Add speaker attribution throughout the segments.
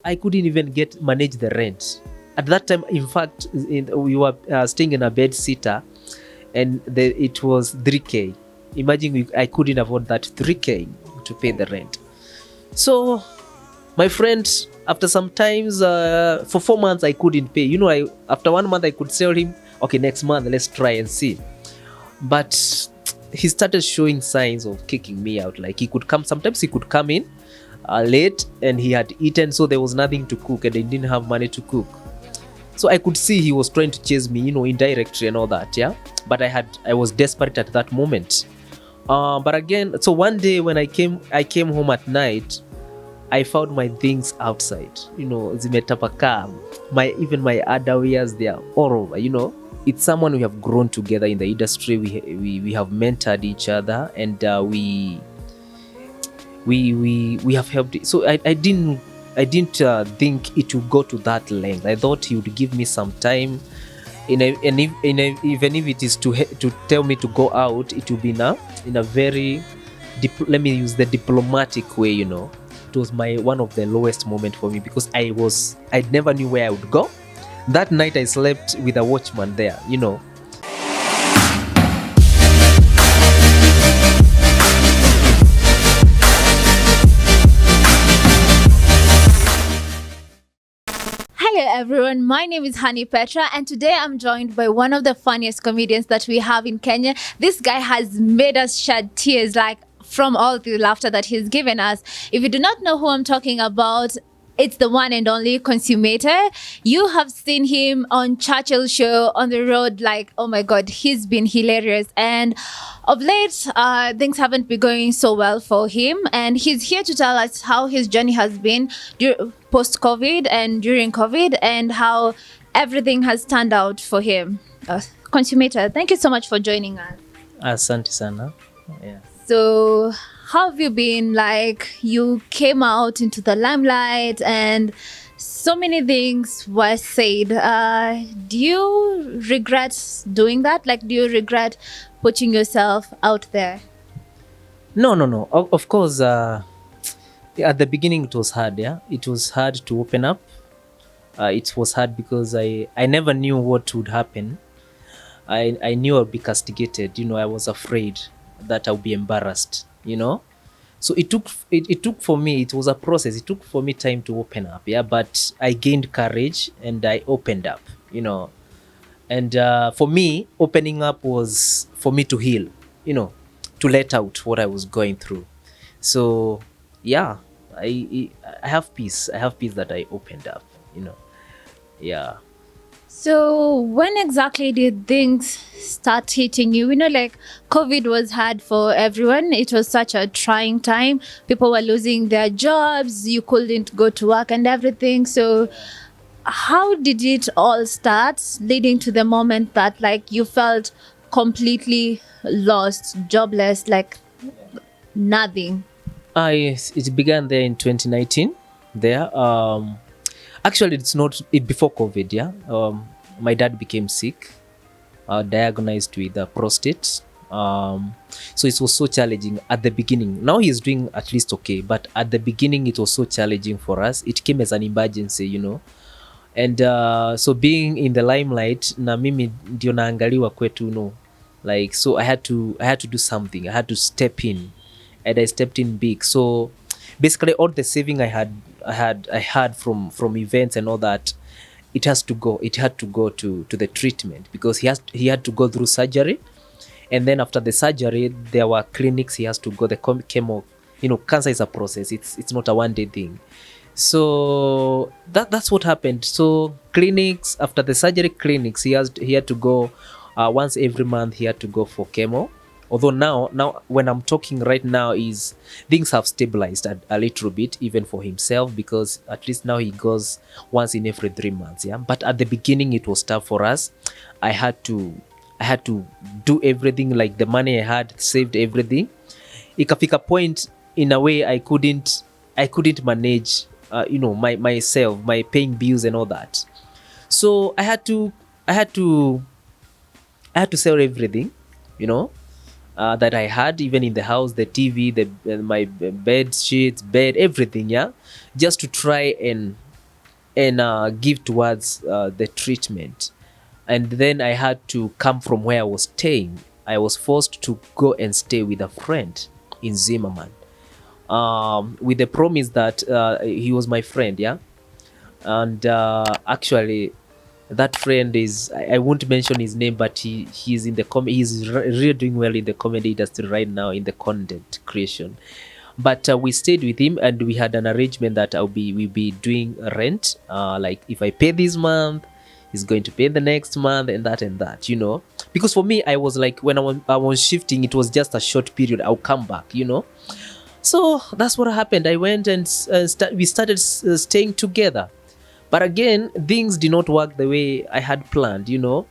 Speaker 1: I couldn't even manage the rent. At that time, in fact, we were staying in a bed sitter, and it was 3K. Imagine I couldn't afford that 3K to pay the rent. So my friend, after some times, for 4 months I couldn't pay. After 1 month I could tell him, okay, next month let's try and see. But he started showing signs of kicking me out. Like sometimes he could come in late and he had eaten, so there was nothing to cook and I didn't have money to cook. So I could see he was trying to chase me, indirectly and all that, yeah. But I was desperate at that moment. But again, so one day when I came home at night, I found my things outside. Zimetapaka. Even my underwears, they are all over. It's someone we have grown together in the industry. We have mentored each other, and we have helped. So I didn't think it would go to that length. I thought he would give me some time, even if it is to tell me to go out, it will be in a very let me use the diplomatic way. It was one of the lowest moment for me because I never knew where I would go. That night I slept with a watchman there.
Speaker 2: Hello everyone, my name is Hani Petra and today I'm joined by one of the funniest comedians that we have in Kenya. This guy has made us shed tears from all the laughter that he's given us. If you do not know who I'm talking about, it's the one and only Consumator. You have seen him on Churchill show, on the road, oh my God, he's been hilarious. And of late, things haven't been going so well for him. And he's here to tell us how his journey has been post-COVID and during COVID and how everything has turned out for him. Consumator, thank you so much for joining us.
Speaker 1: Asante sana. Yeah.
Speaker 2: So how have you been? You came out into the limelight and so many things were said. Do you regret doing that? Do you regret putting yourself out there?
Speaker 1: No. Of course, at the beginning it was hard, yeah. It was hard to open up. It was hard because I never knew what would happen. I knew I'd be castigated. I was afraid that I'll be embarrassed, So it took for me, it was a process. It took for me time to open up, yeah. But I gained courage and I opened up, And for me, opening up was for me to heal, to let out what I was going through. So yeah, I have peace. I have peace that I opened up, Yeah.
Speaker 2: So when exactly did things start hitting you? COVID was hard for everyone. It was such a trying time. People were losing their jobs. You couldn't go to work and everything. So how did it all start, leading to the moment that you felt completely lost, jobless, nothing?
Speaker 1: It began there in 2019. There. Actually, it's not before COVID, yeah. My dad became sick, diagnosed with prostate. So it was so challenging at the beginning. Now he's doing at least okay, but at the beginning it was so challenging for us. It came as an emergency, And so being in the limelight, na mimi ndio naangaliwa kwetu, so I had to do something. I had to step in, and I stepped in big. So basically all the saving I had from events and all that, it had to go to the treatment because he had to go through surgery, and then after the surgery there were clinics he has to go, the chemo. Cancer is a process. It's not a one day thing. So that's what happened. So clinics, after the surgery, clinics, he had to go once every month. He had to go for chemo. Although now when I'm talking right now, is things have stabilized a little bit, even for himself, because at least now he goes once in every 3 months. Yeah. But at the beginning it was tough for us. I had to do everything, the money I had, saved everything. Ikafika point in a way I couldn't manage myself, my paying bills and all that. So I had to sell everything, that I had, even in the house, the TV, my bed sheets, bed, everything, yeah, just to try and and give towards the treatment. And then I had to come from where I was staying. I was forced to go and stay with a friend in Zimmerman, with the promise that he was my friend, yeah. And actually, that friend is, I won't mention his name, but he's in the he's really doing well in the comedy industry right now in the content creation. But we stayed with him, and we had an arrangement that we'll be doing rent. Like if I pay this month, he's going to pay the next month, and that, you know. Because for me, I was like, when I was shifting, it was just a short period. I'll come back, you know. So that's what happened. I went and we started staying together. But again, things did not work the way I had planned, you know.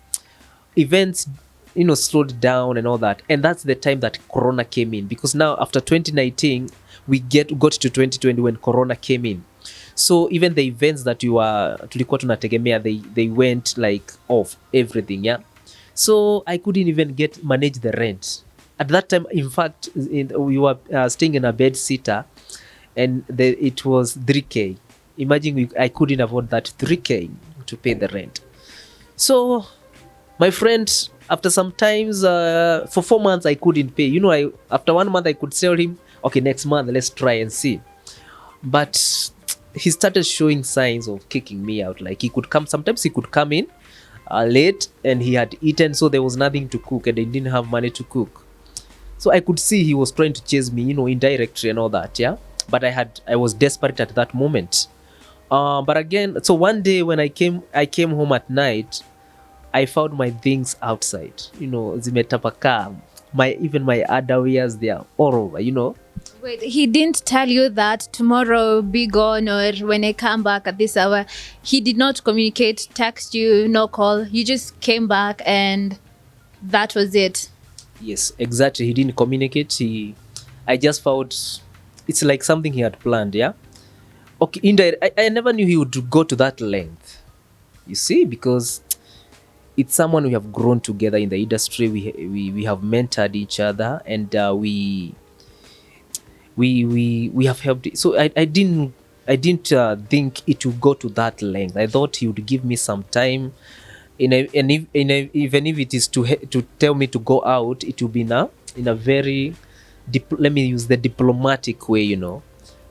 Speaker 1: Events, you know, slowed down and all that. And that's the time that Corona came in. Because now after 2019, we got to 2020 when Corona came in. So even the events that tulikuwa tunategemea, they went like off everything, yeah. So I couldn't even manage the rent. At that time, in fact, we were staying in a bed sitter, and it was 3K. Imagine I couldn't afford that 3K to pay the rent. So my friend, after some times, for 4 months, I couldn't pay. You know, after 1 month, I could tell him, okay, next month, let's try and see. But he started showing signs of kicking me out. Like sometimes he could come in late, and he had eaten, so there was nothing to cook, and I didn't have money to cook. So I could see he was trying to chase me, you know, indirectly and all that, yeah. But I was desperate at that moment. But again, so one day when I came home at night, I found my things outside. You know, zimetapaka. Even my underwears, they are all over, you know.
Speaker 2: Wait, he didn't tell you that tomorrow be gone, or when I come back at this hour? He did not communicate, text you, no call. You just came back and that was it.
Speaker 1: Yes, exactly. He didn't communicate. I just found it's like something he had planned, yeah. Okay, I never knew he would go to that length. You see, because it's someone we have grown together in the industry. We have mentored each other, and we have helped. So I didn't think it would go to that length. I thought he would give me some time. Even if it is to tell me to go out, it will be in a very let me use the diplomatic way, you know.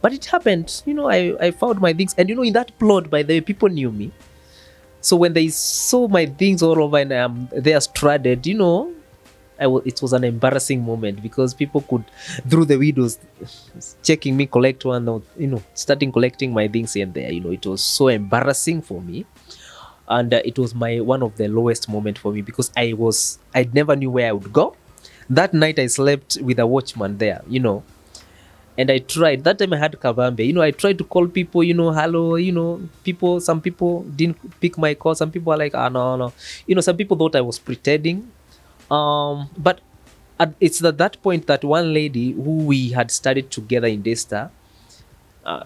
Speaker 1: But it happened, you know. I found my things, and you know, in that plot, by the way, people knew me. So when they saw my things all over and they are stranded, you know, it was an embarrassing moment, because people could, through the windows, checking me collect one, or, you know, starting collecting my things here and there. You know, it was so embarrassing for me. And it was one of the lowest moment for me, because I never knew where I would go. That night I slept with a watchman there, you know. And I tried, that time I had Kavambe, you know, I tried to call people, you know, hello, you know, some people didn't pick my call. Some people are like, no. You know, some people thought I was pretending. But it's at that point that one lady who we had studied together in Daystar,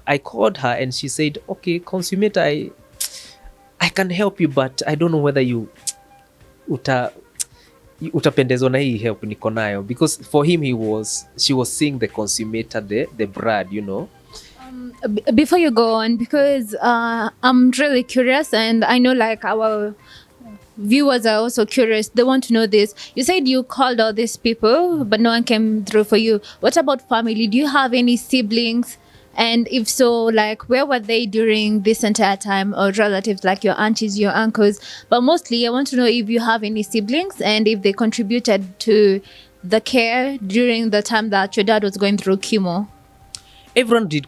Speaker 1: I called her and she said, okay, Consumator, I can help you, but I don't know whether utapendezwa na hii help niko nayo. Because for him, she was seeing the Consumator, the brand, you know.
Speaker 2: Before you go on, because I'm really curious, and I know like our viewers are also curious. They want to know this. You said you called all these people, but no one came through for you. What about family? Do you have any siblings? And if so, like, where were they during this entire time, or relatives like your aunties, your uncles? But mostly, I want to know if you have any siblings and if they contributed to the care during the time that your dad was going through chemo.
Speaker 1: Everyone did.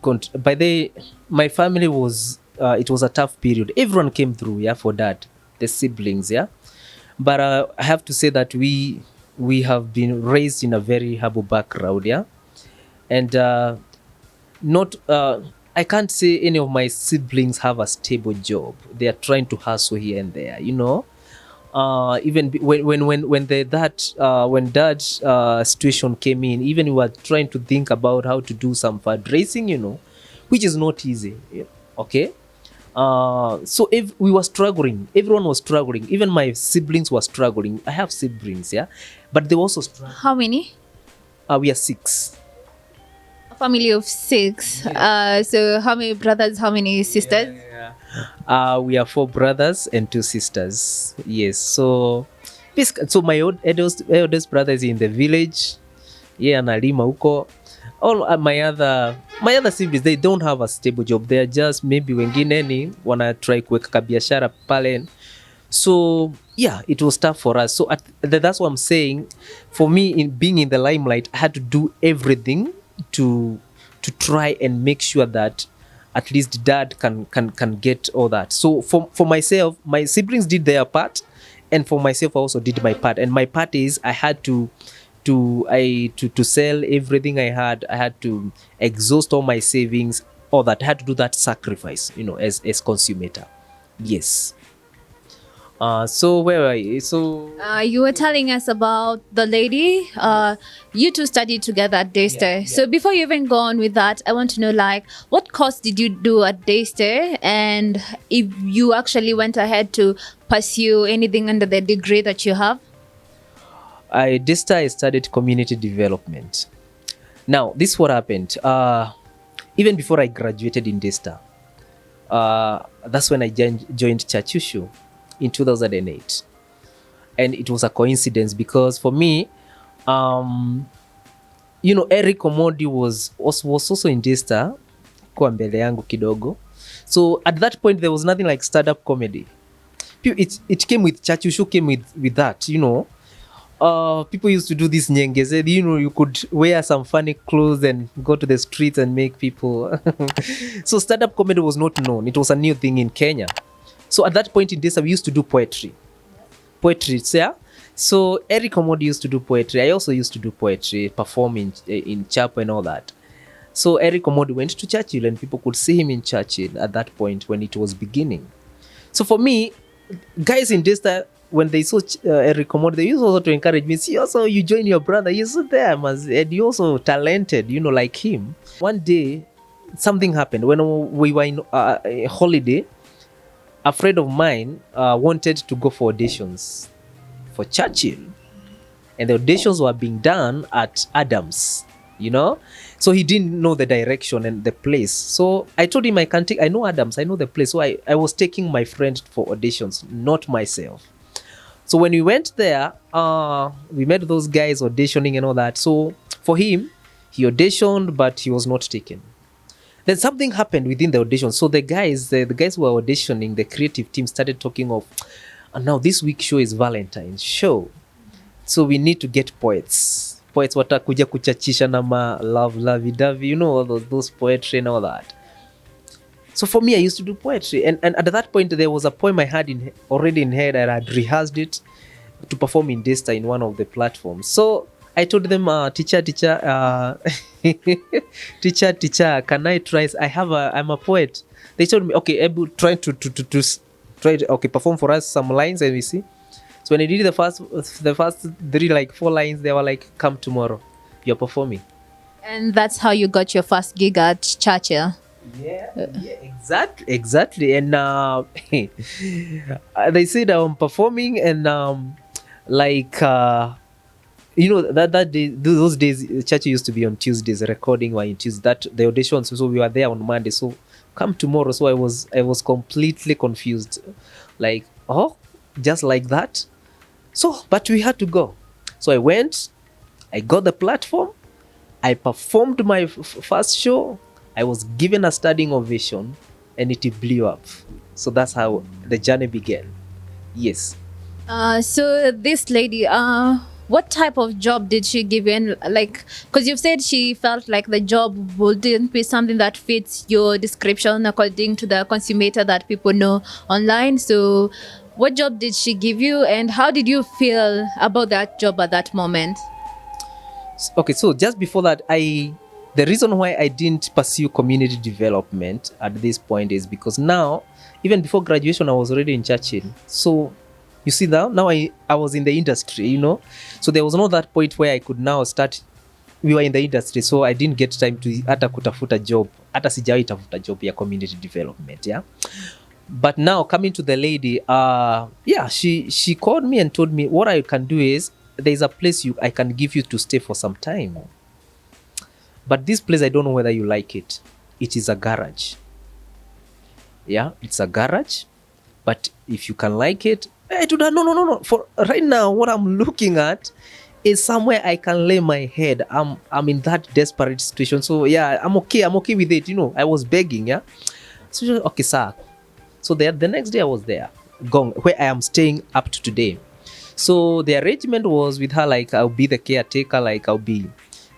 Speaker 1: My family was, it was a tough period. Everyone came through, yeah, for that. The siblings, yeah. But I have to say that we have been raised in a very humble background, yeah. And I can't say any of my siblings have a stable job. They are trying to hustle here and there, you know. Even when dad's situation came in, even we were trying to think about how to do some fundraising, you know, which is not easy. Okay. So if we were struggling, everyone was struggling. Even my siblings were struggling. I have siblings, yeah, but they also struggling.
Speaker 2: How many?
Speaker 1: We are 6.
Speaker 2: family of 6. So how many brothers, how many sisters?
Speaker 1: We are 4 brothers and 2 sisters. Yes. So my eldest brother is in the village. Yeah, analima huko. All my other siblings, they don't have a stable job. They are just maybe wengine ni wana try kuweka kabiashara pale. So yeah, it was tough for us. So that's what I'm saying. For me, in being in the limelight, I had to do everything to try and make sure that at least dad can get all that. So for myself, my siblings did their part, and for myself I also did my part. And my part is I had to sell everything I had. I had to exhaust all my savings, all that. I had to do that sacrifice, as Consumator. Yes. So where were you? So
Speaker 2: You were telling us about the lady. You two studied together at Daystay.
Speaker 1: Yeah.
Speaker 2: So before you even go on with that, I want to know, like, what course did you do at Daystay, and if you actually went ahead to pursue anything under the degree that you have?
Speaker 1: Daystay, I studied community development. Now, this is what happened. Even before I graduated in Daystay, that's when I joined Churchill in 2008. And it was a coincidence because for me, Eric Omodi was also in Daystay kwa mbele yangu kidogo. So at that point, there was nothing like stand-up comedy. It came with Churchill, came with that, people used to do this nyengeze. You could wear some funny clothes and go to the streets and make people. So stand-up comedy was not known. It was a new thing in Kenya. So at that point in Daystay, we used to do poetry. Yeah. So Eric Omodi used to do poetry. I also used to do poetry, perform in chapel and all that. So Eric Omodi went to Churchill, and people could see him in Churchill at that point when it was beginning. So for me, guys in Daystay, when they saw Eric Omodi, they used also to encourage me. See, also you join your brother. He's there, and you also talented, like him. One day, something happened when we were in a holiday. A friend of mine wanted to go for auditions for Churchill, and the auditions were being done at Adams, so he didn't know the direction and the place. So I told him, I know Adams, I know the place. So I was taking my friend for auditions, not myself. So when we went there, we met those guys auditioning and all that. So for him, he auditioned, but he was not taken. Then something happened within the audition. So the guys who were auditioning, the creative team started talking of, and now this week's show is Valentine's show. So we need to get poets. Poets watakuja kuchachisha na ma lovey-dovey, all those poetry and all that. So for me, I used to do poetry. And at that point, there was a poem I had already in head, and I had rehearsed it to perform in Daystay in one of the platforms. So I told them, teacher, teacher, can I try? I'm a poet. They told me, okay, able try to perform for us some lines, and we see. So when I did the first 3, 4 lines, they were like, come tomorrow, you're performing.
Speaker 2: And that's how you got your first gig at Churchill.
Speaker 1: Yeah, exactly. And they said I'm performing, and that day, those days, Church used to be on Tuesdays, recording were in Tuesdays. That the auditions, so we were there on Monday. So come tomorrow. So I was completely confused, like, just like that. So, but we had to go. So I went. I got the platform. I performed my first show. I was given a standing ovation, and it blew up. So that's how the journey began. Yes.
Speaker 2: So this lady, what type of job did she give you? And because you've said she felt like the job wouldn't be something that fits your description according to the Consumator that people know online. So what job did she give you, and how did you feel about that job at that moment?
Speaker 1: Okay, so just before that, the reason why I didn't pursue community development at this point is because now, even before graduation, I was already in Churchill. So you see now I was in the industry, so there was not that point where I could now start. We were in the industry, so I didn't get time to hata kutafuta job, hata sijawahi tafuta job ya community development. Yeah, but now coming to the lady, she called me and told me what I can do is there's a place I can give you to stay for some time. But this place, I don't know whether you like it. It is a garage. Yeah, it's a garage. But if you can like it, I do that. No. For right now, what I'm looking at is somewhere I can lay my head. I'm in that desperate situation. So yeah, I'm okay. I'm okay with it. I was begging. Yeah. So okay, sir. So the next day I was there, Gong, where I am staying up to today. So the arrangement was with her, like I'll be the caretaker, like I'll be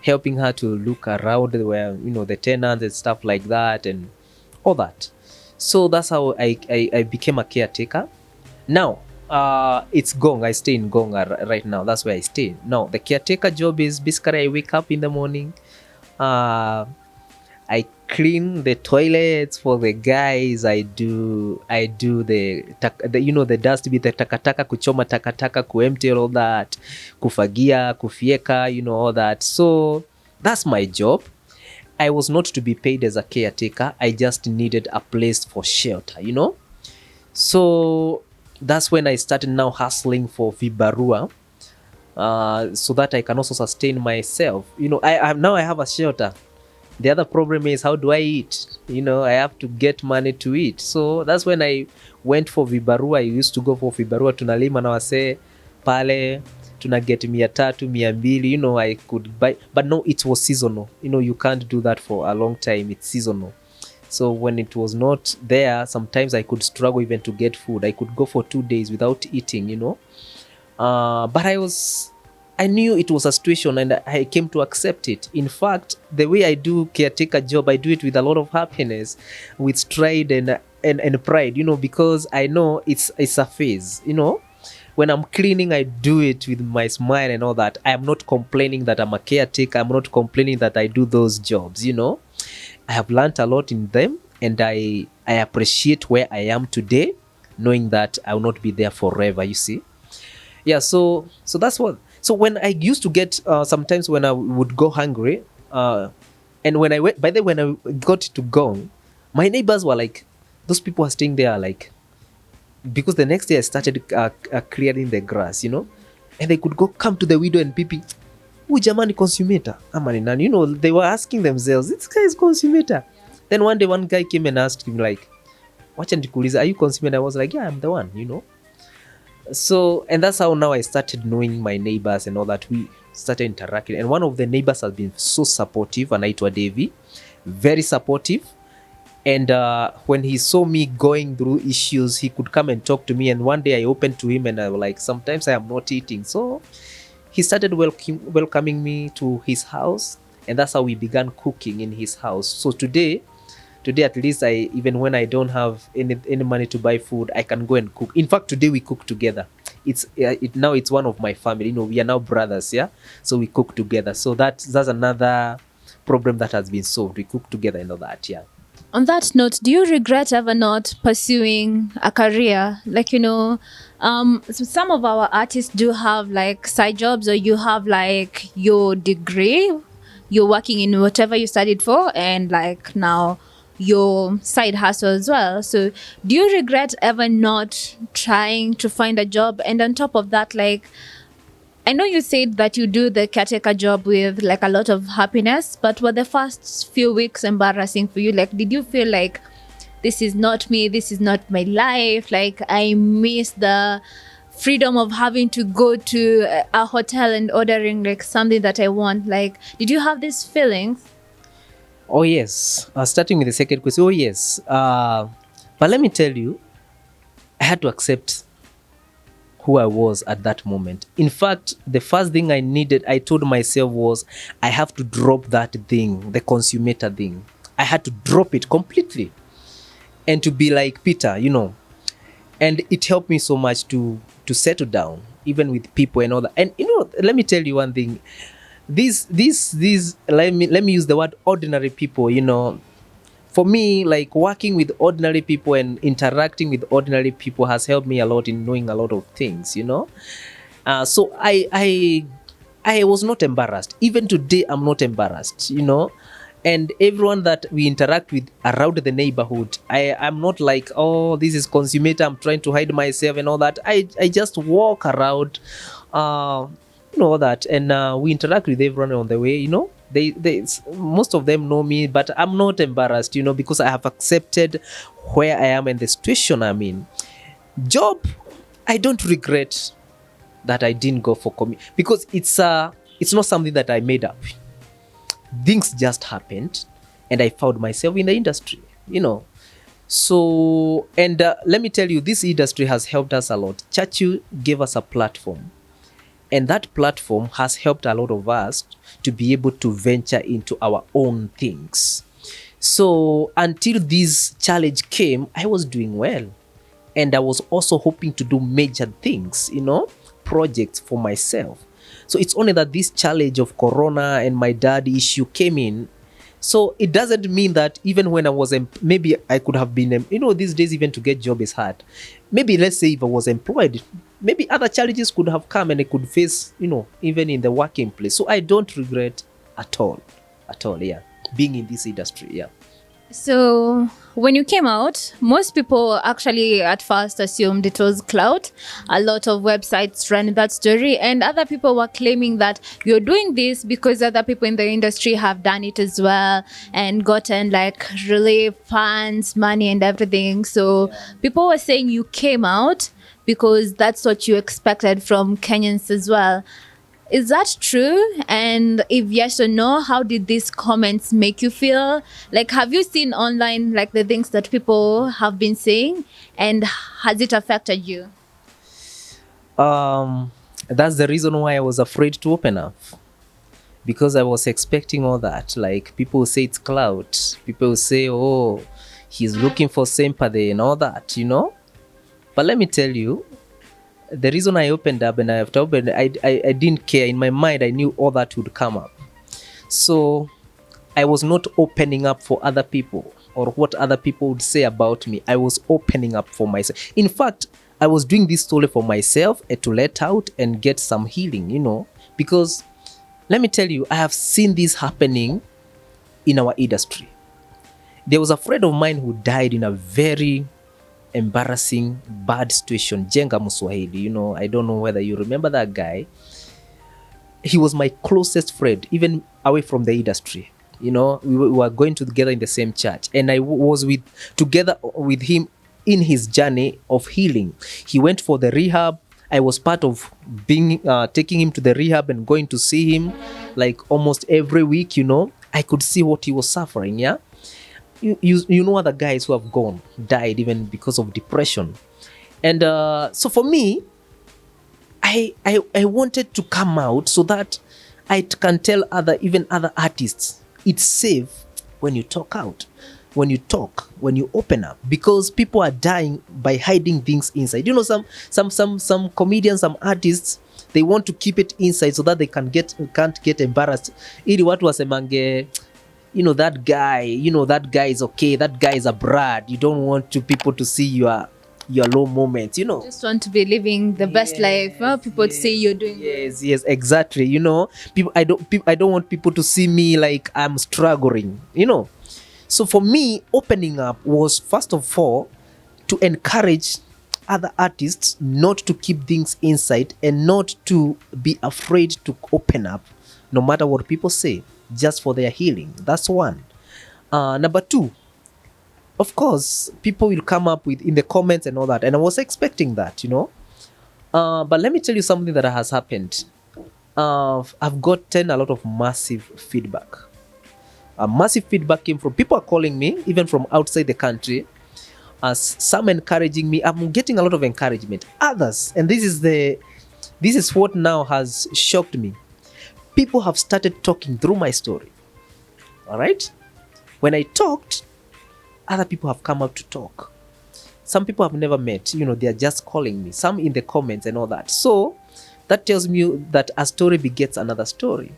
Speaker 1: helping her to look around where the tenants and stuff like that and all that. So that's how I became a caretaker. Now it's Gong. I stay in Gong right now. That's where I stay. Now the caretaker job is basically I wake up in the morning. I clean the toilets for the guys. I do the dust bit, the takataka, kuchoma takataka, kuempty all that, kufagia, kufieka, all that. So that's my job. I was not to be paid as a caretaker. I just needed a place for shelter, So that's when I started now hustling for vibarua, so that I can also sustain myself. I have a shelter. The other problem is, how do I eat? I have to get money to eat. So that's when I went for vibarua. I used to go for vibarua, tunalima na wase pale, tuna get 300, 200, I could buy. But no, it was seasonal. You can't do that for a long time. It's seasonal. So when it was not there, sometimes I could struggle even to get food. I could go for 2 days without eating, But I knew it was a situation and I came to accept it. In fact, the way I do caretaker job, I do it with a lot of happiness, with stride and pride, because I know it's a phase, When I'm cleaning, I do it with my smile and all that. I am not complaining that I'm a caretaker. I'm not complaining that I do those jobs, I have learned a lot in them, and I appreciate where I am today, knowing that I will not be there forever, you see. Yeah, so that's what. So when I used to get, sometimes when I would go hungry, and when I went, by the way, when I got to Gong, my neighbors were like, those people are staying there, like, because the next day I started clearing the grass, and they could come to the window and peeping, "Ooh, jamani Consumator, amani nani?" They were asking themselves, "This guy is Consumator." Then one day, one guy came and asked him, like, "Wacha nikuulize, are you Consumator?" I was like, "Yeah, I'm the one," So, and that's how now I started knowing my neighbors and all that. We started interacting. And one of the neighbors has been so supportive, anaitwa Davy, very supportive. And when he saw me going through issues, he could come and talk to me. And one day I opened to him and I was like, sometimes I am not eating. So he started welcoming me to his house. And that's how we began cooking in his house. So today at least, even when I don't have any money to buy food, I can go and cook. In fact, today we cook together. Now it's one of my family. We are now brothers, yeah. So we cook together. So that's another problem that has been solved. We cook together and all that, yeah.
Speaker 2: On that note, do you regret ever not pursuing a career? Like, so some of our artists do have like side jobs, or you have like your degree, you're working in whatever you studied for, and like now your side hustle as well. So do you regret ever not trying to find a job? And on top of that, like, I know you said that you do the caretaker job with like a lot of happiness, but were the first few weeks embarrassing for you? Like, did you feel like, this is not me, this is not my life, like I miss the freedom of having to go to a hotel and ordering like something that I want? Like, did you have these feelings?
Speaker 1: Oh yes, starting with the second question. Oh yes, but let me tell you, I had to accept who I was at that moment. In fact, the first thing I told myself was, I have to drop that thing, the Consumator thing. I had to drop it completely and to be like Peter, And it helped me so much to settle down, even with people and all that. And let me tell you one thing. These let me use the word ordinary people, For me, like working with ordinary people and interacting with ordinary people has helped me a lot in knowing a lot of things, So I was not embarrassed. Even today, I'm not embarrassed, And everyone that we interact with around the neighborhood, I'm not like, oh, this is Consumator, I'm trying to hide myself and all that. I just walk around, all that, and we interact with everyone on the way, Most of them know me, but I'm not embarrassed, because I have accepted where I am and the situation I'm in. Job, I don't regret that I didn't go for because it's not something that I made up. Things just happened, and I found myself in the industry. So, and let me tell you, this industry has helped us a lot. Churchill gave us a platform, and that platform has helped a lot of us to be able to venture into our own things. So until this challenge came, I was doing well, and I was also hoping to do major things, projects for myself. So it's only that this challenge of corona and my dad issue came in. So it doesn't mean that even when I was, maybe I could have been, these days even to get job is hard. Maybe let's say if I was employed, maybe other challenges could have come and I could face, even in the working place. So I don't regret at all, yeah, being in this industry, yeah.
Speaker 2: So when you came out, most people actually at first assumed it was clout. A lot of websites ran that story, and other people were claiming that you're doing this because other people in the industry have done it as well and gotten like relief funds, money and everything. So people were saying you came out because that's what you expected from Kenyans as well. Is that true? And if yes or no, how did these comments make you feel? Like, have you seen online, like, the things that people have been saying, and has it affected you?
Speaker 1: That's the reason why I was afraid to open up, because I was expecting all that. Like, people say it's clout. People say, oh, he's looking for sympathy and all that, But let me tell you, the reason I opened up, and I didn't care. In my mind, I knew all that would come up. So I was not opening up for other people or what other people would say about me. I was opening up for myself. In fact, I was doing this solely for myself to let out and get some healing, because let me tell you, I have seen this happening in our industry. There was a friend of mine who died in a very embarrassing, bad situation. Jenga Muswahili, I don't know whether you remember that guy. He was my closest friend, even away from the industry. We were going together in the same church, and I was together with him in his journey of healing. He went for the rehab. I was part of taking him to the rehab and going to see him like almost every week. I could see what he was suffering. Yeah. You know other guys who have died even because of depression. And so for me, I wanted to come out so that I can tell even other artists, it's safe when you talk out, when you talk, when you open up, because people are dying by hiding things inside. Some comedians, some artists, they want to keep it inside so that they can't get embarrassed. Ili watu wasemange, that guy is okay. That guy is a brat. You don't want people to see your low moments,
Speaker 2: Just want to be living the best life. People say you're doing
Speaker 1: yes, exactly. People. I don't want people to see me like I'm struggling. So for me, opening up was first of all to encourage other artists not to keep things inside and not to be afraid to open up, no matter what people say, just for their healing. That's one. Number two, of course, people will come up with in the comments and all that, and I was expecting that, but let me tell you something that has happened. I've gotten a lot of massive feedback. Massive feedback came from people are calling me even from outside the country, as some encouraging me. I'm getting a lot of encouragement. Others, and this is what now has shocked me. People have started talking through my story. All right? When I talked, other people have come up to talk. Some people I've never met, they are just calling me. Some in the comments and all that. So that tells me that a story begets another story.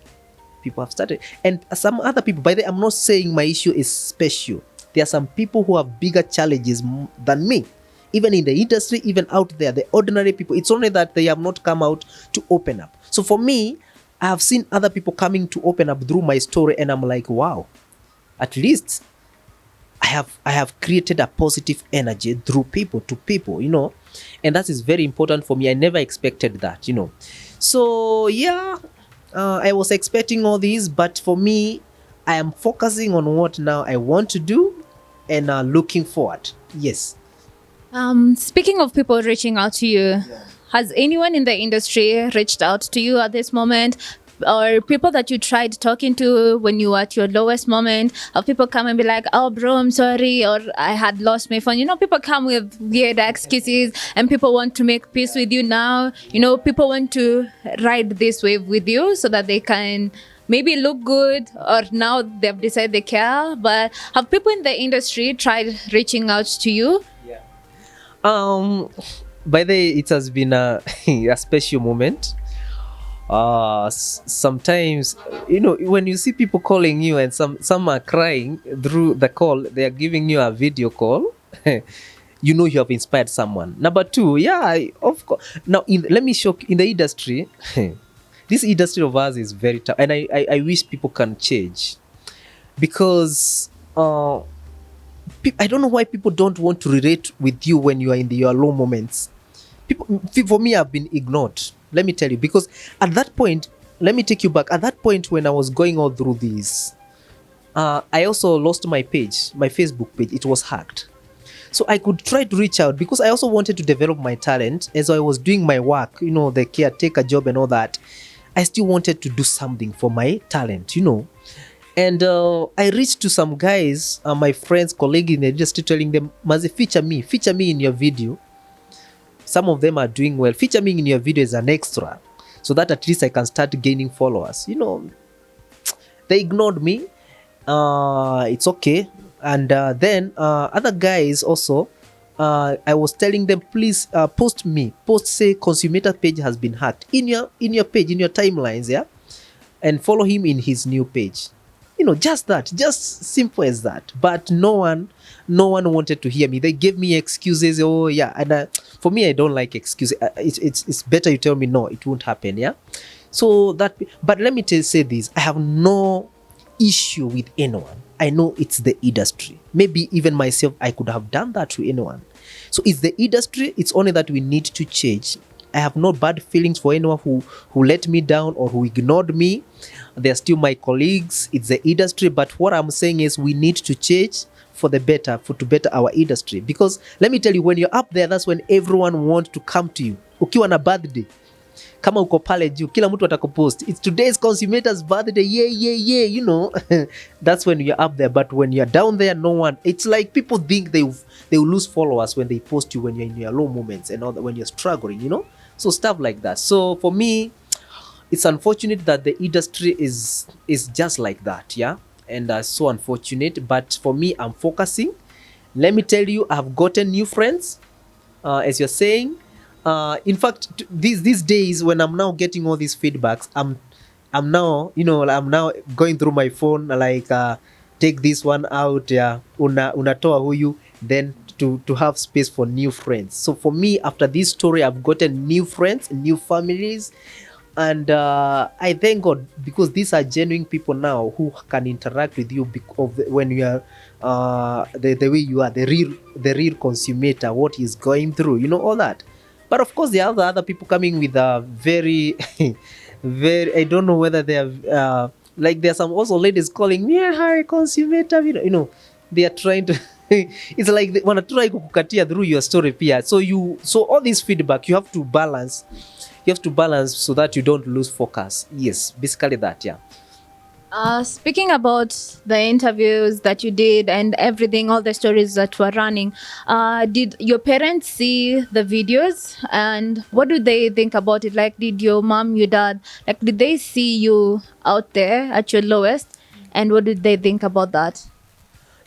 Speaker 1: People have started. And some other people, by the way, I'm not saying my issue is special. There are some people who have bigger challenges than me. Even in the industry, even out there, the ordinary people. It's only that they have not come out to open up. So for me, I have seen other people coming to open up through my story, and I'm like, wow, at least I have created a positive energy through people to people, and that is very important for me. I never expected that, So yeah, I was expecting all these, but for me, I am focusing on what now I want to do and looking forward. Yes.
Speaker 2: Speaking of people reaching out to you, has anyone in the industry reached out to you at this moment? Or people that you tried talking to when you were at your lowest moment? Have people come and be like, oh, bro, I'm sorry, or I had lost my phone? You know, people come with weird excuses and people want to make peace with you now. You know, people want to ride this wave with you so that they can maybe look good, or now they've decided they care. But have people in the industry tried reaching out to you?
Speaker 1: By the way, it has been a, a special moment. Sometimes, you know, when you see people calling you and some are crying through the call, they are giving you a video call. You know you have inspired someone. Number two, of course. Now, let me show in the industry. This industry of ours is very tough, and I wish people can change, because I don't know why people don't want to relate with you when you are in your low moments. People, for me, I've been ignored. Let me tell you, because at that point, let me take you back. At that point, when I was going all through this, I also lost my page, my Facebook page. It was hacked. So I could try to reach out, because I also wanted to develop my talent as I was doing my work, you know, the caretaker job and all that. I still wanted to do something for my talent, you know. And I reached to some guys, my friends, colleagues in the industry, telling them, Mazi, feature me in your video. Some of them are doing well. Feature me in your video as an extra, so that at least I can start gaining followers. You know, they ignored me. It's okay. And then other guys also, I was telling them, please post say Consumator page has been hacked in your page, in your timelines, yeah, and follow him in his new page. You know, just that, just simple as that. But no one wanted to hear me. They gave me excuses. Oh yeah, and for me, I don't like excuses. It's better you tell me no, it won't happen. Yeah. So that, but let me say this: I have no issue with anyone. I know it's the industry. Maybe even myself, I could have done that to anyone. So it's the industry. It's only that we need to change. I have no bad feelings for anyone who let me down or who ignored me. They're still my colleagues. It's the industry. But what I'm saying is we need to change for the better, to better our industry. Because let me tell you, when you're up there, that's when everyone wants to come to you. Ukiwa na birthday, kama uko pale juu, kila mtu atakupost, it's today's Consumator's birthday, yeah, you know. That's when you're up there. But when you're down there, no one. It's like people think they will lose followers when they post you when you're in your low moments and all that, when you're struggling, you know. So stuff like that. So for me, it's unfortunate that the industry is just like that, yeah, and so unfortunate. But for me, I'm focusing. Let me tell you, I've gotten new friends, as you're saying. In fact, these days when I'm now getting all these feedbacks, I'm now, you know, I'm now going through my phone, like take this one out, yeah, unatoa huyu, then to have space for new friends. So for me, after this story, I've gotten new friends, new families, and I thank God, because these are genuine people now who can interact with you when you are the way you are, the real consumator, what he's going through, you know, all that. But of course, there are other people coming with a very, very, I don't know whether they are, like there are some also ladies calling me, hi, consumator, you know, they are trying to, it's like they want to try kukukatia through your story pia. So all this feedback, you have to balance so that you don't lose focus. Yes, basically that, yeah.
Speaker 2: Speaking about the interviews that you did and everything, all the stories that were running, did your parents see the videos, and what do they think about it? Like, did your mom, your dad, like, did they see you out there at your lowest, and what did they think about that?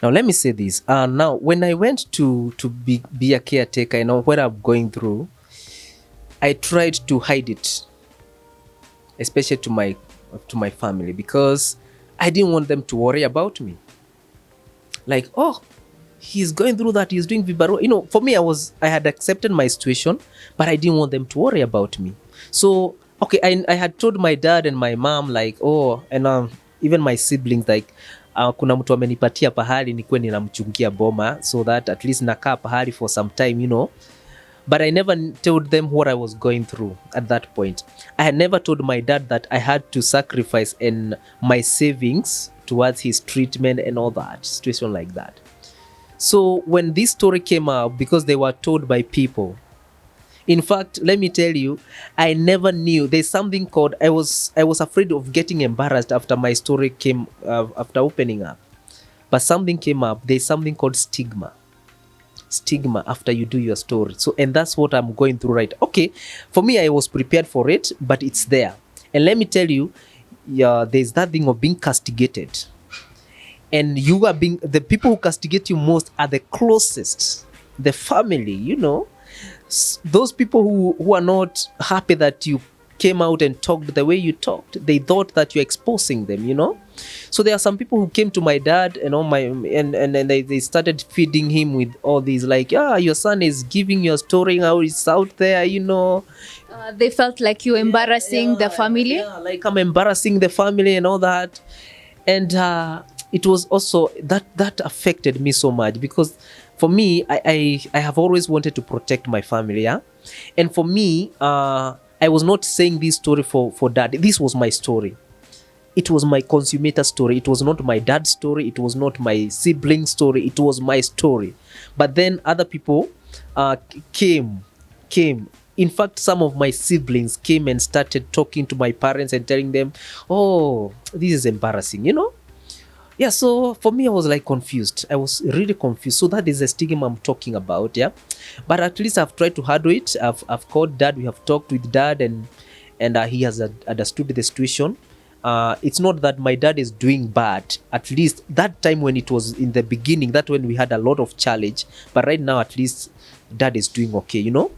Speaker 1: Now let me say this. Now when I went to be a caretaker, you know what I'm going through, I tried to hide it, especially to my family, because I didn't want them to worry about me. Like, oh, he's going through that, he's doing vibaro. You know, for me, I had accepted my situation, but I didn't want them to worry about me. So, okay, I had told my dad and my mom, like, oh, and even my siblings, like, kuna mtu amenipatia pahali nikuwe ninamchungia boma, so that at least nakaa pahali for some time, you know. but I never told them what I was going through at that point. I had never told my dad that I had to sacrifice in my savings towards his treatment and all that, situation like that. So when this story came out, because they were told by people, in fact, let me tell you, I never knew. There's something called, I was afraid of getting embarrassed after my story came, after opening up. But something came up. There's something called stigma. Stigma after you do your story. So, and that's what I'm going through right. Okay, for me, I was prepared for it, but it's there. And let me tell you, yeah, there's that thing of being castigated. And you are being, the people who castigate you most are the closest, the family, you know. Those people who are not happy that you came out and talked the way you talked, they thought that you're exposing them, you know. So there are some people who came to my dad and all my and they started feeding him with all these, like, yeah, your son is giving your story, how it's out there, you know.
Speaker 2: They felt like you embarrassing the family.
Speaker 1: Yeah, like I'm embarrassing the family and all that. And it was also that affected me so much, because for me, I have always wanted to protect my family, yeah. And for me, I was not saying this story for dad. This was my story. It was my Consumator story. It was not my dad's story. It was not my sibling's story. It was my story. But then other people came. In fact, some of my siblings came and started talking to my parents and telling them, oh, this is embarrassing, you know. Yeah, so for me, I was like confused. I was really confused. So that is the stigma I'm talking about, yeah. But at least I've tried to handle it. I've called dad. We have talked with dad, and he has understood the situation. It's not that my dad is doing bad. At least that time when it was in the beginning, that when we had a lot of challenge. But right now, at least dad is doing okay, you know.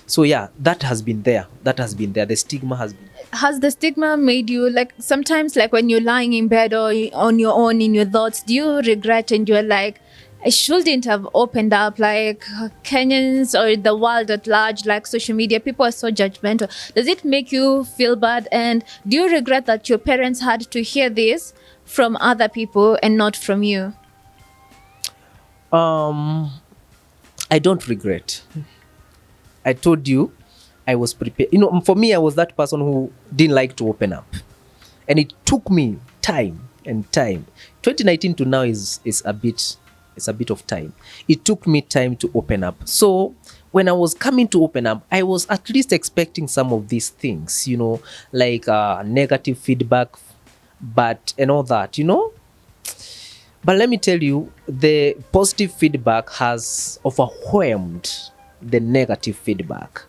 Speaker 1: So yeah, that has been there. The stigma has been.
Speaker 2: Has the stigma made you, like, sometimes, like when you're lying in bed or on your own in your thoughts, do you regret and you're like, I shouldn't have opened up? Like Kenyans or the world at large, like social media, people are so judgmental. Does it make you feel bad? And do you regret that your parents had to hear this from other people and not from you?
Speaker 1: I don't regret. I told you I was prepared. You know, for me, I was that person who didn't like to open up. And it took me time and time. 2019 to now is a bit of time. It took me time to open up. So when I was coming to open up, I was at least expecting some of these things, you know, like negative feedback, but and all that, you know. But let me tell you, the positive feedback has overwhelmed the negative feedback.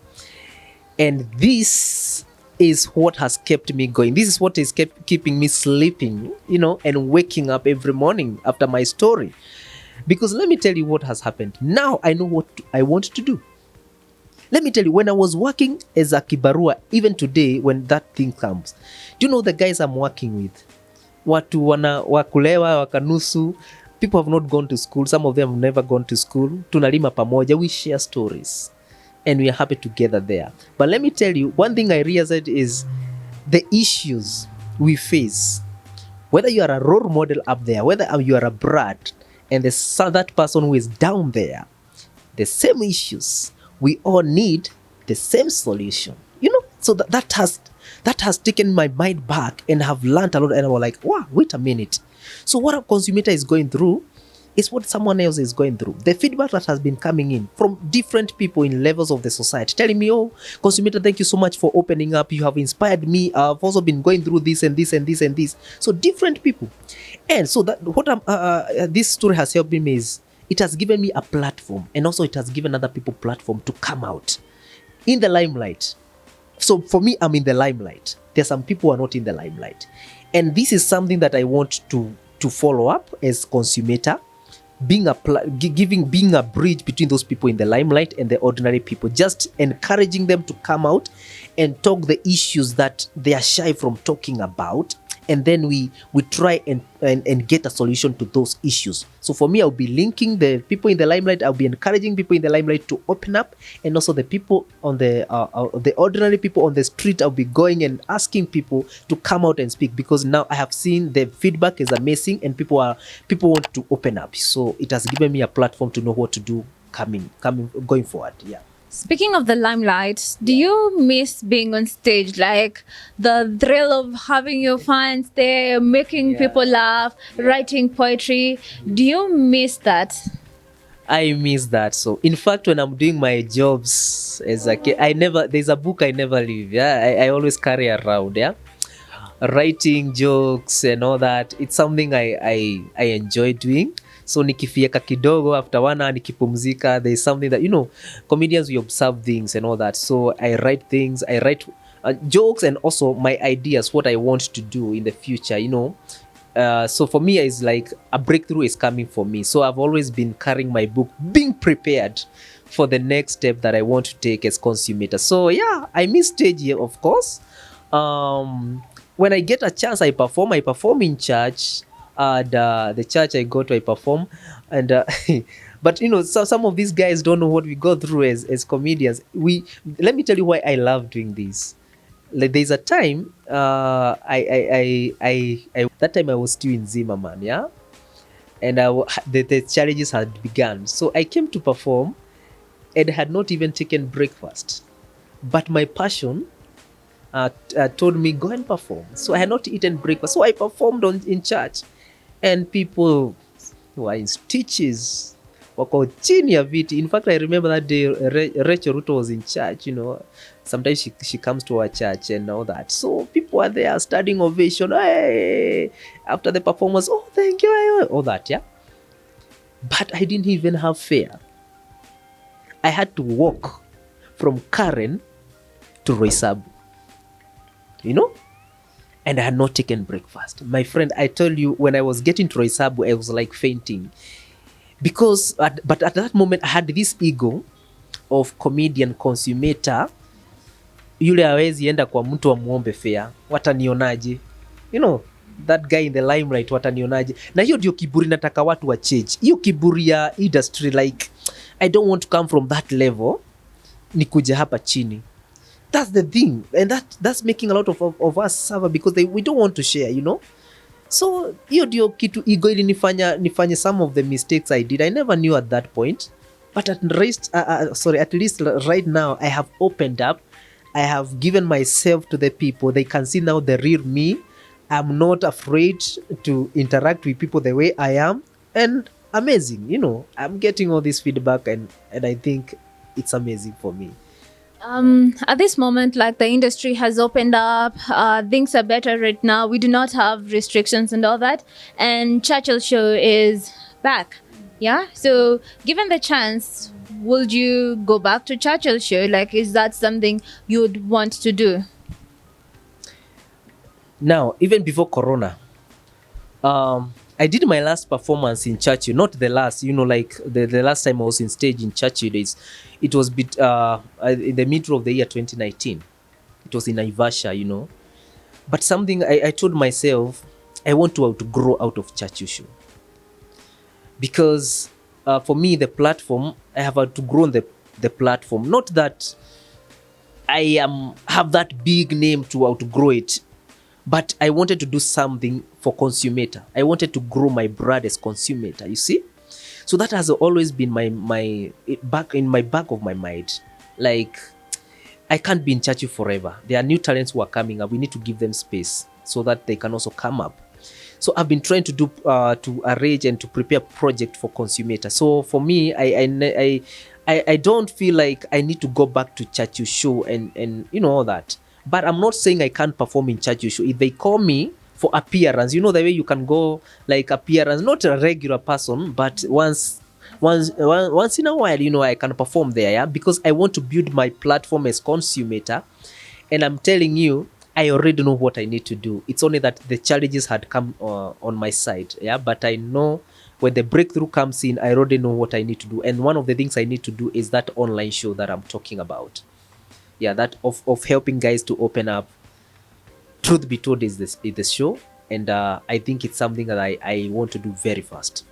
Speaker 1: And this is what has kept me going. This is what is keeping me sleeping, you know, and waking up every morning after my story. Because let me tell you what has happened. Now I know what I want to do. Let me tell you, when I was working as a kibarua, even today, when that thing comes, do you know the guys I'm working with? Watu wakulewa, wakanusu. People have not gone to school. Some of them have never gone to school. Tunalima pamoja. We share stories. And we are happy together there. But let me tell you, one thing I realized is the issues we face. Whether you are a role model up there, whether you are a brat, and there's that person who is down there, the same issues. We all need the same solution. You know, so that has taken my mind back, and have learned a lot. And I was like, wow, wait a minute. So what a Consumator is going through is what someone else is going through. The feedback that has been coming in from different people in levels of the society, telling me, oh, Consumator, thank you so much for opening up. You have inspired me. I've also been going through this and this and this and this. So different people. And so that what this story has helped me is, it has given me a platform, and also it has given other people platform to come out in the limelight. So for me, I'm in the limelight. There's some people who are not in the limelight. And this is something that I want to follow up as Consumator, being a bridge between those people in the limelight and the ordinary people, just encouraging them to come out and talk the issues that they are shy from talking about, and then we try and get a solution to those issues. So for me, I'll be linking the people in the limelight. I'll be encouraging people in the limelight to open up, and also the people on the ordinary people on the street. I'll be going and asking people to come out and speak, because now I have seen the feedback is amazing, and people want to open up. So it has given me a platform to know what to do going forward. Yeah.
Speaker 2: Speaking of the limelight, do you miss being on stage? Like the thrill of having your fans there, making people laugh, writing poetry. Do you miss that?
Speaker 1: I miss that. So, in fact, when I'm doing my jobs as a kid, there's a book I never leave. Yeah, I always carry around. Yeah, writing jokes and all that. It's something I enjoy doing. So nikifieka kidogo after 1 hour nikipumzika, there's something that, comedians, we observe things and all that. So I write things, I write jokes, and also my ideas, what I want to do in the future. So for me, it's like a breakthrough is coming for me. So I've always been carrying my book, being prepared for the next step that I want to take as Consumator. So yeah, I miss stage here, of course. When I get a chance, I perform. I perform in church. The church I go to, I perform. And but some of these guys don't know what we go through as comedians. Let me tell you why I love doing this. Like, there's a time, that time I was still in Zimmerman, yeah, and the challenges had begun. So I came to perform and had not even taken breakfast, but my passion told me, go and perform. So I had not eaten breakfast, so I performed in church, and people were in stitches, wako chini ya viti. In fact, I remember that day Rachel Ruto was in church. Sometimes she comes to our church and all that. So people are there, standing ovation. Hey! After the performance, oh, thank you, all that, yeah. But I didn't even have fare. I had to walk from Karen to Roysabu, and I had not taken breakfast. My friend, I tell you, when I was getting to Roysabu, I was like fainting. Because, but at that moment, I had this ego of comedian Consumator. Yule hawezi enda kwa mtu amuombe fare, watanionaje? That guy in the limelight, watanionaje? Na hiyo ndio kiburi nataka watu wa change. Hiyo kiburi ya industry, like, I don't want to come from that level, nikuje hapa chini. That's the thing, and that's making a lot of us suffer, because we don't want to share. So hiyo ndio kitu ego ili nifanye some of the mistakes I did. I never knew at that point, but at least right now I have opened up. I have given myself to the people. They can see now the real me. I'm not afraid to interact with people the way I am, and amazing. I'm getting all this feedback, and I think it's amazing for me.
Speaker 2: At this moment, like, the industry has opened up, things are better right now. We do not have restrictions and all that, and Churchill show is back. Yeah. So, given the chance, would you go back to Churchill show? Like, is that something you would want to do?
Speaker 1: Now, even before Corona, I did my last performance in Churchill. Not the last, like the last time I was in stage in Churchill it was in the middle of the year 2019. It was in Mpasho, But something I told myself, I want to grow out of Churchill show. Because for me, the platform, I have outgrown the platform. Not that I have that big name to outgrow it, but I wanted to do something for Consumator. I wanted to grow my brand as Consumator, you see? So that has always been my back of my mind. Like, I can't be in Churchill forever. There are new talents who are coming up. We need to give them space so that they can also come up. So I've been trying to arrange and to prepare a project for Consumator. So for me, I don't feel like I need to go back to Churchill show and all that. But I'm not saying I can't perform in Churchill show. If they call me for appearance, the way you can go, like, appearance, not a regular person, but once in a while, I can perform there, yeah, because I want to build my platform as Consumator. And I'm telling you, I already know what I need to do. It's only that the challenges had come on my side, yeah, but I know when the breakthrough comes in, I already know what I need to do. And one of the things I need to do is that online show that I'm talking about. Yeah, that of helping guys to open up. Truth be told is the show, and I think it's something that I want to do very fast.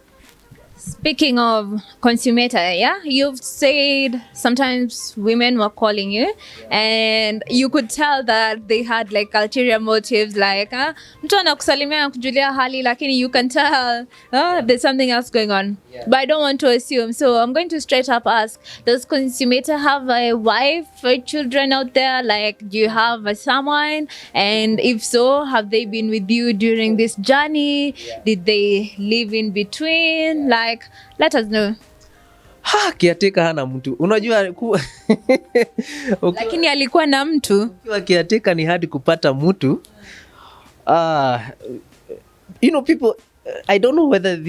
Speaker 2: Speaking of Consumator, yeah, you've said sometimes women were calling you, and you could tell that they had like ulterior motives, like mtu anakusalimia na kujulia hali, lakini you can tell there's something else going on. But I don't want to assume, so I'm going to straight up ask: does Consumator have a wife or children out there? Like, do you have someone? And if so, have they been with you during this journey? Did they live in between? Like, let us know.
Speaker 1: Kiateka hana mtu. Unajua
Speaker 2: Lakini alikuwa na mtu.
Speaker 1: Ukiwa kiateka ni hadi kupata mtu. People, I don't know whether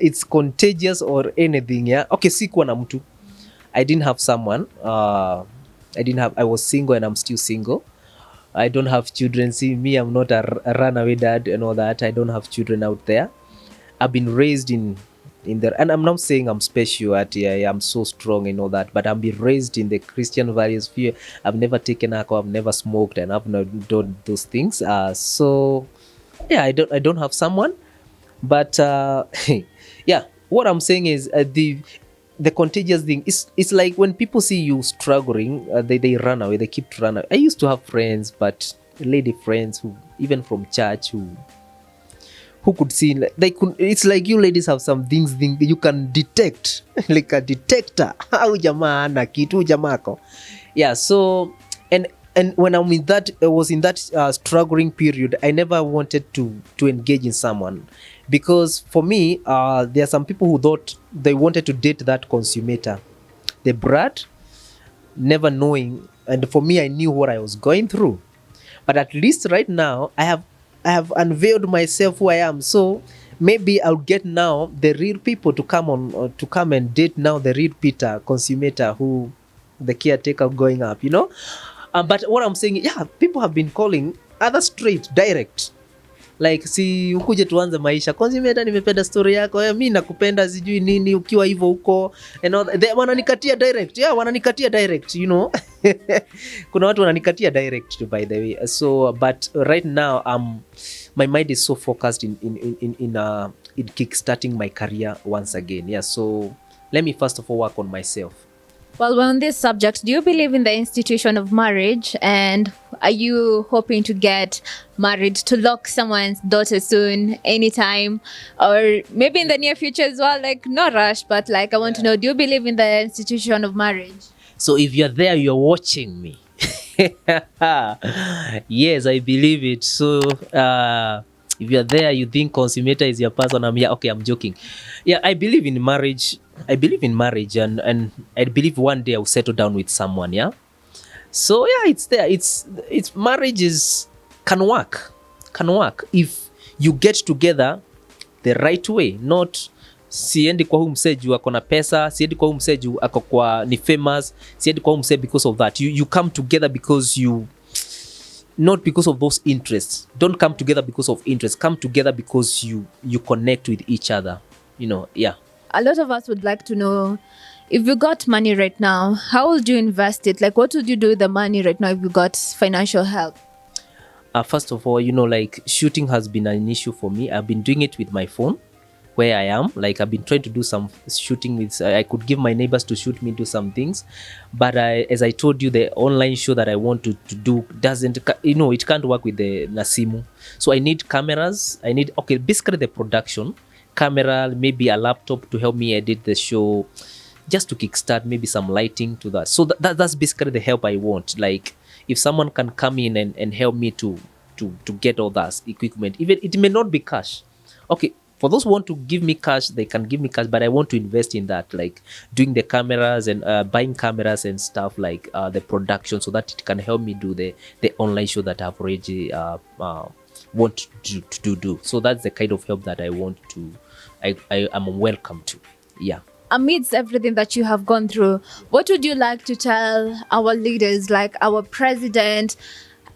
Speaker 1: it's contagious or anything, yeah. Okay, sikuwa na mtu. I didn't have someone. I was single and I'm still single. I don't have children. See me, I'm not a runaway dad and all that. I don't have children out there. I've been raised in there, and I'm not saying I'm special I'm so strong and all that, but I've been raised in the Christian values. I've never taken alcohol, I've never smoked, and I've not done those things. So yeah, I don't have someone, but yeah, what I'm saying is the contagious thing it's like when people see you struggling, they run away, they keep running away. I used to have friends, but lady friends who even from church who could see, they could, it's like you ladies have some things you can detect like a detector. Au jamaa na kitu jamako. Yeah, so and when I was in that struggling period, I never wanted to engage in someone, because for me there are some people who thought they wanted to date that consumator, the brat, never knowing, and for me I knew what I was going through. But at least right now I have unveiled myself who I am. So maybe I'll get now the real people to come and date now the real Peter Consumator, who the caretaker going up, but what I'm saying, yeah, people have been calling other straight direct, like si ukuje tuanze maisha Consumator, nimependa story yako, mimi nakupenda sijui nini, ukiwa hivyo huko and all that. Wananikatia direct, yeah, wananikatia direct, kuna watu wananikatia direct, by the way. So but right now my mind is so focused in kickstarting my career once again. Yeah, so let me first of all work on myself.
Speaker 2: Well, on this subject, do you believe in the institution of marriage? And are you hoping to get married, to lock someone's daughter soon, anytime? Or maybe in the near future as well? Like, no rush, but like, I want to know, do you believe in the institution of marriage?
Speaker 1: So if you're there, you're watching me. Yes, I believe it. So if you're there, you think Consumator is your person, I'm here. Okay, I'm joking. Yeah, I believe in marriage. And I believe one day I'll settle down with someone, yeah? So yeah, it's there. It's marriage can work if you get together the right way. Not siendi kwa huu msee juu ako na pesa, siendi kwa huu msee juu ako kwa ni famous, siendi kwa huu msee because of that. You come together because not because of those interests. Don't come together because of interests. Come together because you connect with each other. Yeah.
Speaker 2: A lot of us would like to know, if you got money right now, how would you invest it? Like, what would you do with the money right now if you got financial help?
Speaker 1: First of all, like shooting has been an issue for me. I've been doing it with my phone where I am. Like, I've been trying to do some shooting with, I could give my neighbors to shoot me, do some things. But as I told you, the online show that I want to do doesn't, it can't work with the Nasimu. So I need cameras. Basically the production, camera, maybe a laptop to help me edit the show, just to kickstart, maybe some lighting to that. So that's basically the help I want. Like, if someone can come in and help me to get all that equipment, even it may not be cash. Okay, for those who want to give me cash, they can give me cash, but I want to invest in that, like doing the cameras and buying cameras and stuff, like the production, so that it can help me do the online show that I've already want to do. So that's the kind of help that I want to, I am welcome to. Yeah.
Speaker 2: Amidst everything that you have gone through, what would you like to tell our leaders, like our president,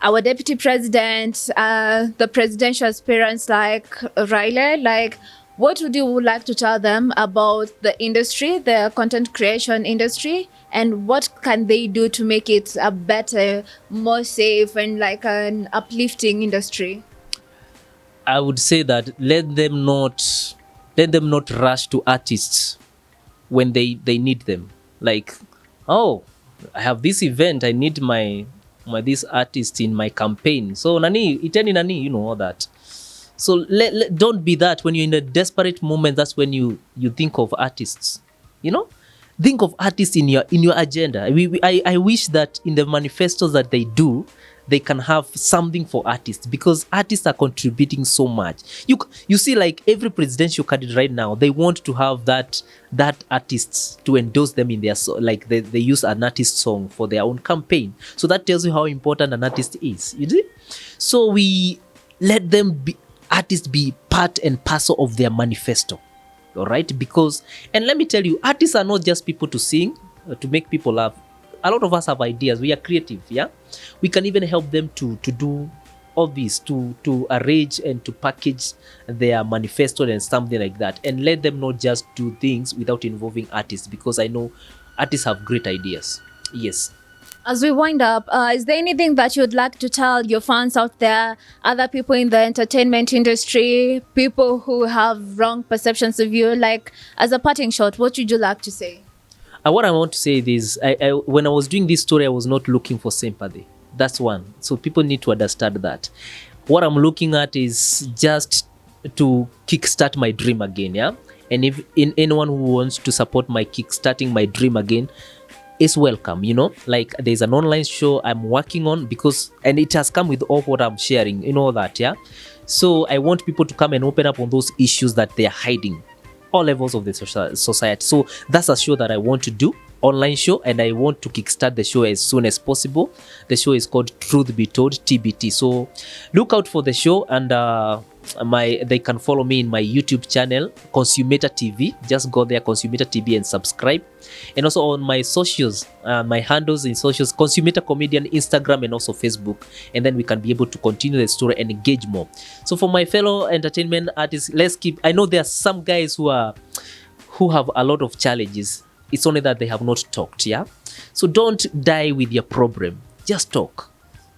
Speaker 2: our deputy president, the presidential aspirants like Riley? Like, what would you like to tell them about the industry, the content creation industry, and what can they do to make it a better, more safe, and like an uplifting industry?
Speaker 1: I would say that let them not let them not rush to artists when they need them. Like, oh, I have this event, I need my this artist in my campaign, so nani iteni nani, all that. So don't be that. When you're in a desperate moment, that's when you think of artists. Think of artists in your agenda. I wish that in the manifestos that they do, they can have something for artists, because artists are contributing so much. You see, like every presidential candidate right now, they want to have that artists to endorse them in their like they use an artist song for their own campaign. So that tells you how important an artist is. You see, so we let them be. Artists be part and parcel of their manifesto, all right? Because, and let me tell you, artists are not just people to sing, to make people laugh. A lot of us have ideas. We are creative, yeah? We can even help them to do all this, to arrange and to package their manifesto and something like that, and let them not just do things without involving artists, because I know artists have great ideas. Yes.
Speaker 2: As we wind up, is there anything that you would like to tell your fans out there, other people in the entertainment industry, people who have wrong perceptions of you? Like, as a parting shot, what would you like to say?
Speaker 1: What I want to say is, I when I was doing this story, I was not looking for sympathy. That's one. So people need to understand that. What I'm looking at is just to kickstart my dream again, yeah? And if anyone who wants to support my kickstarting my dream again, is welcome. Like there's an online show I'm working on, and it has come with all what I'm sharing, that, yeah. So I want people to come and open up on those issues that they are hiding, all levels of the society. So that's a show that I want to do, online show, and I want to kickstart the show as soon as possible. The show is called Truth Be Told, TBT. So look out for the show, and they can follow me in my YouTube channel, Consumator TV. Just go there, Consumator TV, and subscribe. And also on my socials, my handles in socials, Consumator Comedian, Instagram, and also Facebook. And then we can be able to continue the story and engage more. So for my fellow entertainment artists, I know there are some guys who have a lot of challenges. It's only that they have not talked, yeah? So don't die with your problem. Just talk.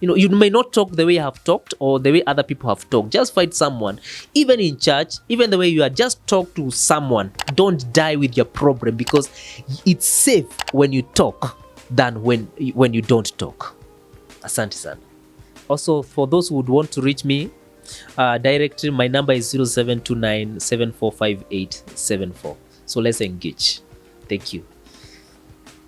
Speaker 1: You may not talk the way I have talked or the way other people have talked. Just find someone, even in church, even the way you are, just talk to someone. Don't die with your problem, because it's safe when you talk than when you don't talk. Asante sana. Also, for those who would want to reach me directly, my number is 0729 745874. So let's engage. Thank you.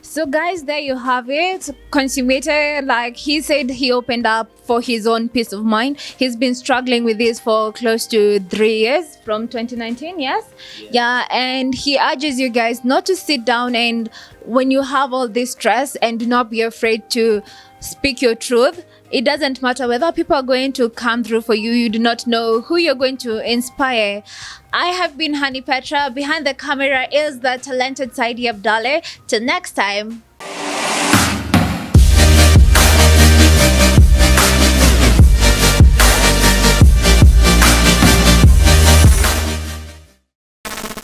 Speaker 2: So guys, there you have it. Consumator, like he said, he opened up for his own peace of mind. He's been struggling with this for close to 3 years, from 2019, yes? Yeah, and he urges you guys not to sit down, and when you have all this stress, and do not be afraid to speak your truth. It doesn't matter whether people are going to come through for you. You do not know who you're going to inspire. I have been Hani Petra. Behind the camera is the talented Saidi Abdale. Till next time.